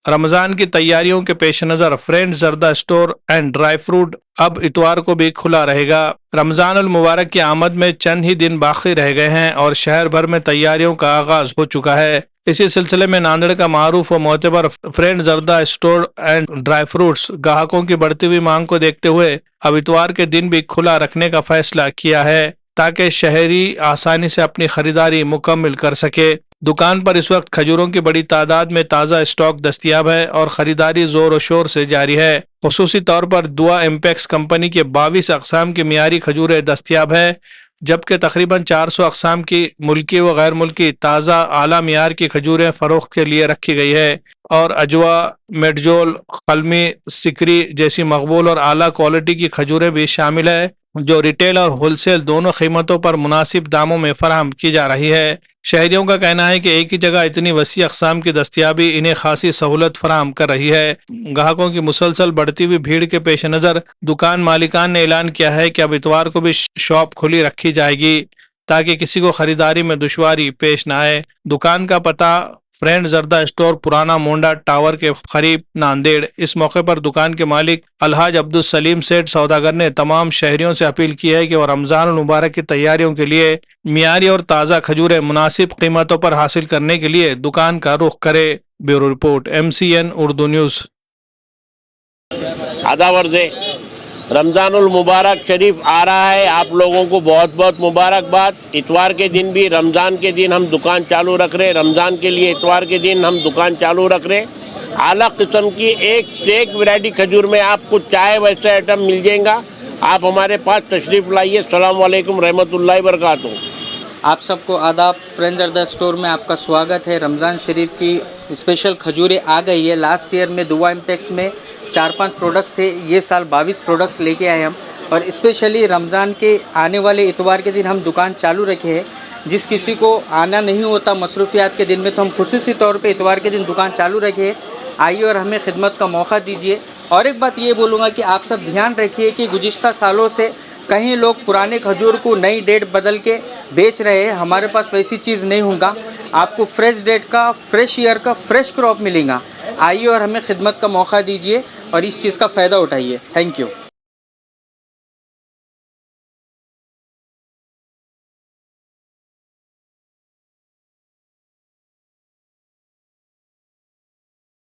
رمضان کی تیاریوں کے پیش نظر friends zarda store and dry fruit اب اتوار کو بھی کھلا رہے گا۔ رمضان المبارک کی آمد میں چند ہی دن باقی رہ گئے ہیں اور شہر بھر میں تیاریوں کا آغاز ہو چکا ہے۔ اسی سلسلے میں ناندیڑ کا معروف و معتبر friend zarda store and dry fruits گاہکوں کی بڑھتی ہوئی مانگ کو دیکھتے ہوئے اب اتوار کے دن بھی کھلا رکھنے کا فیصلہ کیا ہے تاکہ شہری آسانی سے اپنی خریداری مکمل کر سکے۔ دکان پر اس وقت کھجوروں کی بڑی تعداد میں تازہ اسٹاک دستیاب ہے اور خریداری زور و شور سے جاری ہے۔ خصوصی طور پر دعا امپیکس کمپنی کے 22 اقسام کی معیاری کھجوریں دستیاب ہیں، جبکہ تقریباً 400 اقسام کی ملکی و غیر ملکی تازہ اعلیٰ معیار کی کھجوریں فروخت کے لیے رکھی گئی ہے، اور اجوا، میڈجول، قلمی، سکری جیسی مقبول اور اعلیٰ کوالٹی کی کھجوریں بھی شامل ہے جو ریٹیل اور ہول سیل دونوں قیمتوں پر مناسب داموں میں فراہم کی جا رہی ہے۔ شہریوں کا کہنا ہے کہ ایک ہی جگہ اتنی وسیع اقسام کی دستیابی انہیں خاصی سہولت فراہم کر رہی ہے۔ گاہکوں کی مسلسل بڑھتی ہوئی بھیڑ کے پیش نظر دکان مالکان نے اعلان کیا ہے کہ اب اتوار کو بھی شاپ کھلی رکھی جائے گی تاکہ کسی کو خریداری میں دشواری پیش نہ آئے۔ دکان کا پتہ فرینڈ زردہ اسٹور، پرانا مونڈا ٹاور کے قریب، ناندیڑ۔ اس موقع پر دکان کے مالک الحاج عبدالسلیم سیٹھ سوداگر نے تمام شہریوں سے اپیل کی ہے کہ وہ رمضان المبارک کی تیاریوں کے لیے معیاری اور تازہ کھجوریں مناسب قیمتوں پر حاصل کرنے کے لیے دکان کا رخ کرے۔ Bureau report, MCN Urdu news. آداب ہے، رمضان المبارک شریف آ رہا ہے، آپ لوگوں کو بہت بہت مبارکباد۔ اتوار کے دن بھی، رمضان کے دن ہم دکان چالو رکھ رہے، رمضان کے لیے اتوار کے دن ہم دکان چالو رکھ رہے۔ اعلیٰ قسم کی ایک سے ایک ویرائٹی کھجور میں آپ کو چاہے ویسے آئٹم مل جائیں گا۔ آپ ہمارے پاس تشریف لائیے۔ السلام علیکم رحمۃ اللہ وبرکاتہ۔ آپ سب کو آداب۔ فرینڈ زردہ اسٹور میں آپ کا سواگت ہے۔ رمضان شریف کی اسپیشل کھجوریں آ گئی ہے۔ لاسٹ ایئر میں دعا امپیکس میں 4-5 پروڈکٹس تھے، یہ سال 22 پروڈکٹس لے کے آئے ہم، اور اسپیشلی رمضان کے آنے والے اتوار کے دن ہم دکان چالو رکھے ہیں۔ جس کسی کو آنا نہیں ہوتا مصروفیات کے دن میں، تو ہم خصوصی طور پہ اتوار کے دن دکان چالو رکھے ہیں۔ آئیے اور ہمیں خدمت کا موقع دیجیے۔ اور ایک بات یہ بولوں گا کہ آپ سب دھیان رکھیے کہ گزشتہ سالوں سے کہیں لوگ پرانے کھجور کو نئی ڈیٹ بدل کے بیچ رہے ہیں، ہمارے پاس ویسی چیز نہیں ہوگا۔ آپ کو فریش ڈیٹ کا، فریش ایئر کا فریش کراپ ملے گا۔ آئیے اور ہمیں خدمت کا موقع دیجیے اور اس چیز کا فائدہ اٹھائیے۔ Thank you.